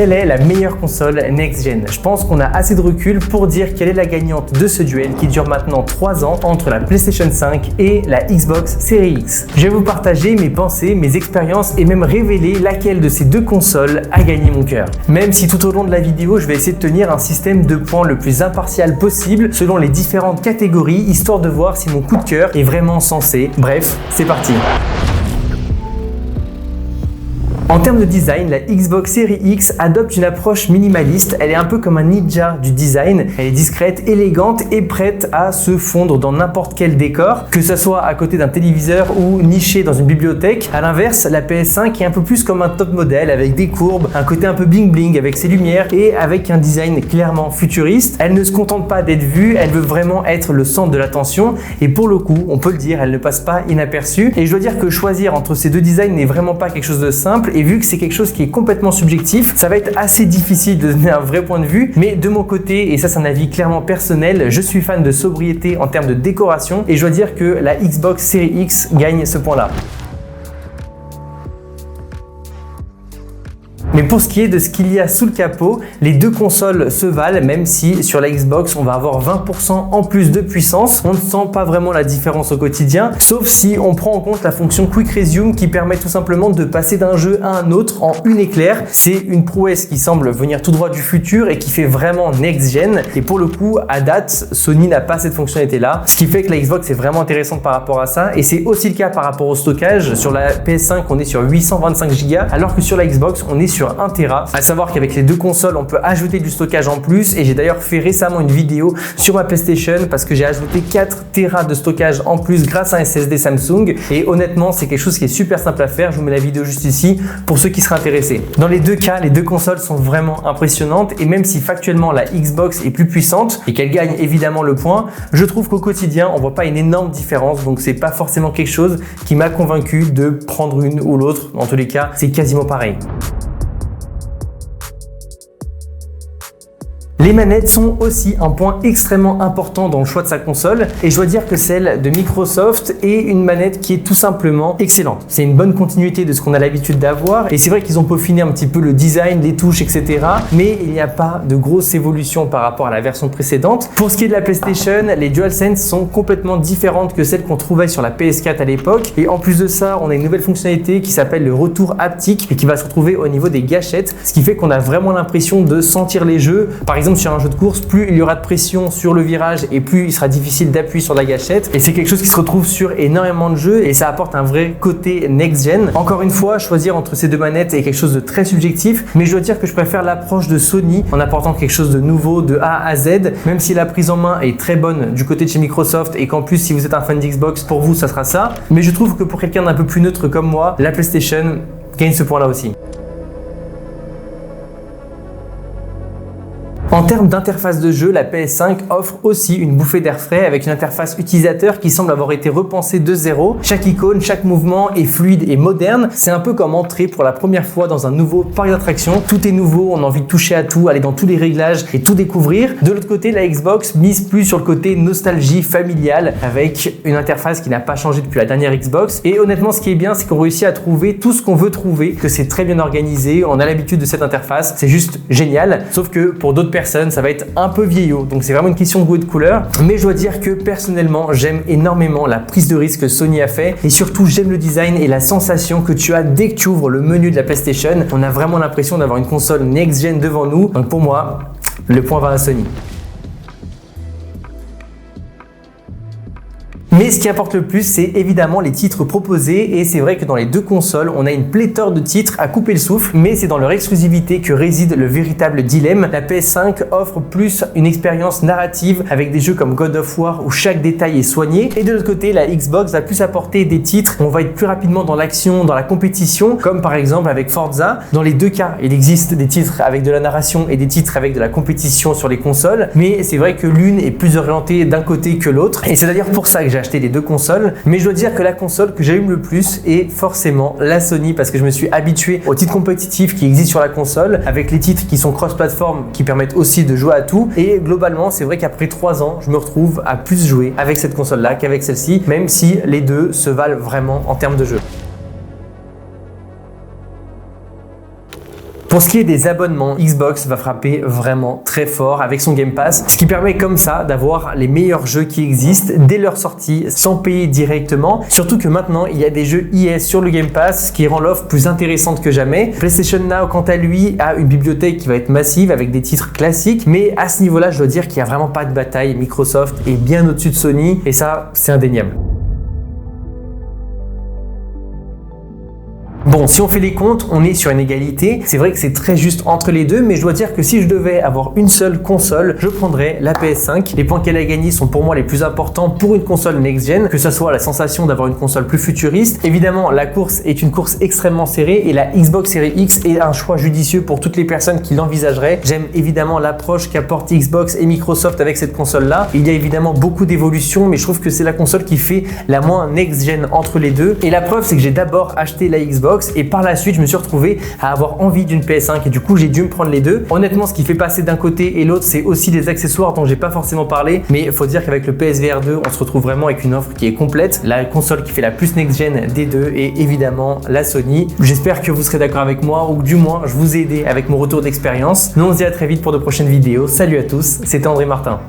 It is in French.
Quelle est la meilleure console next-gen? Je pense qu'on a assez de recul pour dire quelle est la gagnante de ce duel qui dure maintenant 3 ans entre la PlayStation 5 et la Xbox Series X. Je vais vous partager mes pensées, mes expériences et même révéler laquelle de ces deux consoles a gagné mon cœur. Même si tout au long de la vidéo, je vais essayer de tenir un système de points le plus impartial possible selon les différentes catégories, histoire de voir si mon coup de cœur est vraiment sensé. Bref, c'est parti. En termes de design, la Xbox Series X adopte une approche minimaliste. Elle est un peu comme un ninja du design. Elle est discrète, élégante et prête à se fondre dans n'importe quel décor, que ce soit à côté d'un téléviseur ou niché dans une bibliothèque. À l'inverse, la PS5 est un peu plus comme un top modèle avec des courbes, un côté un peu bling bling avec ses lumières et avec un design clairement futuriste. Elle ne se contente pas d'être vue, elle veut vraiment être le centre de l'attention et pour le coup, on peut le dire, elle ne passe pas inaperçue. Et je dois dire que choisir entre ces deux designs n'est vraiment pas quelque chose de simple. Et vu que c'est quelque chose qui est complètement subjectif, ça va être assez difficile de donner un vrai point de vue. Mais de mon côté, et ça c'est un avis clairement personnel, je suis fan de sobriété en termes de décoration et je dois dire que la Xbox Series X gagne ce point-là. Mais pour ce qui est de ce qu'il y a sous le capot, les deux consoles se valent, même si sur la Xbox on va avoir 20% en plus de puissance. On ne sent pas vraiment la différence au quotidien, sauf si on prend en compte la fonction Quick Resume qui permet tout simplement de passer d'un jeu à un autre en une éclair. C'est une prouesse qui semble venir tout droit du futur et qui fait vraiment next-gen. Et pour le coup, à date, Sony n'a pas cette fonctionnalité-là, ce qui fait que la Xbox est vraiment intéressante par rapport à ça. Et c'est aussi le cas par rapport au stockage. Sur la PS5, on est sur 825 Go, alors que sur la Xbox, on est sur 1 Tera. À savoir qu'avec les deux consoles, on peut ajouter du stockage en plus et j'ai d'ailleurs fait récemment une vidéo sur ma PlayStation parce que j'ai ajouté 4 Tera de stockage en plus grâce à un SSD Samsung et honnêtement, c'est quelque chose qui est super simple à faire. Je vous mets la vidéo juste ici pour ceux qui seraient intéressés. Dans les deux cas, les deux consoles sont vraiment impressionnantes et même si factuellement la Xbox est plus puissante et qu'elle gagne évidemment le point, je trouve qu'au quotidien, on voit pas une énorme différence donc c'est pas forcément quelque chose qui m'a convaincu de prendre une ou l'autre. En tous les cas, c'est quasiment pareil. Les manettes sont aussi un point extrêmement important dans le choix de sa console et je dois dire que celle de Microsoft est une manette qui est tout simplement excellente. C'est une bonne continuité de ce qu'on a l'habitude d'avoir et c'est vrai qu'ils ont peaufiné un petit peu le design, les touches, etc. Mais il n'y a pas de grosse évolution par rapport à la version précédente. Pour ce qui est de la PlayStation, les DualSense sont complètement différentes que celles qu'on trouvait sur la PS4 à l'époque et en plus de ça, on a une nouvelle fonctionnalité qui s'appelle le retour haptique et qui va se retrouver au niveau des gâchettes, ce qui fait qu'on a vraiment l'impression de sentir les jeux. Par exemple, sur un jeu de course, plus il y aura de pression sur le virage et plus il sera difficile d'appuyer sur la gâchette et c'est quelque chose qui se retrouve sur énormément de jeux et ça apporte un vrai côté next-gen. Encore une fois, choisir entre ces deux manettes est quelque chose de très subjectif, mais je dois dire que je préfère l'approche de Sony en apportant quelque chose de nouveau de A à Z, même si la prise en main est très bonne du côté de chez Microsoft et qu'en plus si vous êtes un fan d'Xbox, pour vous ça sera ça, mais je trouve que pour quelqu'un d'un peu plus neutre comme moi, la PlayStation gagne ce point là aussi. En termes d'interface de jeu, la PS5 offre aussi une bouffée d'air frais avec une interface utilisateur qui semble avoir été repensée de zéro. Chaque icône, chaque mouvement est fluide et moderne. C'est un peu comme entrer pour la première fois dans un nouveau parc d'attractions. Tout est nouveau, on a envie de toucher à tout, aller dans tous les réglages et tout découvrir. De l'autre côté, la Xbox mise plus sur le côté nostalgie familiale avec une interface qui n'a pas changé depuis la dernière Xbox. Et honnêtement, ce qui est bien, c'est qu'on réussit à trouver tout ce qu'on veut trouver, que c'est très bien organisé, on a l'habitude de cette interface, c'est juste génial. Sauf que pour d'autres personnes, ça va être un peu vieillot, donc c'est vraiment une question de goût et de couleur, mais je dois dire que personnellement j'aime énormément la prise de risque que Sony a fait et surtout j'aime le design et la sensation que tu as dès que tu ouvres le menu de la PlayStation. On a vraiment l'impression d'avoir une console next-gen devant nous, donc pour moi le point va à Sony. Mais ce qui importe le plus, c'est évidemment les titres proposés et c'est vrai que dans les deux consoles, on a une pléthore de titres à couper le souffle, mais c'est dans leur exclusivité que réside le véritable dilemme. La PS5 offre plus une expérience narrative avec des jeux comme God of War où chaque détail est soigné et de l'autre côté, la Xbox va plus apporter des titres où on va être plus rapidement dans l'action, dans la compétition, comme par exemple avec Forza. Dans les deux cas, il existe des titres avec de la narration et des titres avec de la compétition sur les consoles, mais c'est vrai que l'une est plus orientée d'un côté que l'autre et c'est d'ailleurs pour ça que j'ai acheté les deux consoles, mais je dois dire que la console que j'aime le plus est forcément la Sony parce que je me suis habitué aux titres compétitifs qui existent sur la console avec les titres qui sont cross-platform qui permettent aussi de jouer à tout et globalement c'est vrai qu'après 3 ans je me retrouve à plus jouer avec cette console là qu'avec celle-ci, même si les deux se valent vraiment en termes de jeu. Pour ce qui est des abonnements, Xbox va frapper vraiment très fort avec son Game Pass, ce qui permet comme ça d'avoir les meilleurs jeux qui existent dès leur sortie sans payer directement. Surtout que maintenant, il y a des jeux EA sur le Game Pass, ce qui rend l'offre plus intéressante que jamais. PlayStation Now, quant à lui, a une bibliothèque qui va être massive avec des titres classiques, mais à ce niveau-là, je dois dire qu'il n'y a vraiment pas de bataille. Microsoft est bien au-dessus de Sony et ça, c'est indéniable. Bon, si on fait les comptes, on est sur une égalité. C'est vrai que c'est très juste entre les deux, mais je dois dire que si je devais avoir une seule console, je prendrais la PS5. Les points qu'elle a gagnés sont pour moi les plus importants pour une console next-gen, que ce soit la sensation d'avoir une console plus futuriste. Évidemment, la course est une course extrêmement serrée et la Xbox Series X est un choix judicieux pour toutes les personnes qui l'envisageraient. J'aime évidemment l'approche qu'apporte Xbox et Microsoft avec cette console-là. Il y a évidemment beaucoup d'évolutions, mais je trouve que c'est la console qui fait la moins next-gen entre les deux. Et la preuve, c'est que j'ai d'abord acheté la Xbox et par la suite je me suis retrouvé à avoir envie d'une PS5 et du coup j'ai dû me prendre les deux. Honnêtement, ce qui fait passer d'un côté et l'autre, c'est aussi des accessoires dont j'ai pas forcément parlé, mais il faut dire qu'avec le PSVR 2 on se retrouve vraiment avec une offre qui est complète, la console qui fait la plus next-gen des deux et évidemment la Sony. J'espère que vous serez d'accord avec moi ou que du moins je vous ai aidé avec mon retour d'expérience. Nous on se dit à très vite pour de prochaines vidéos. Salut à tous, c'était André Martin.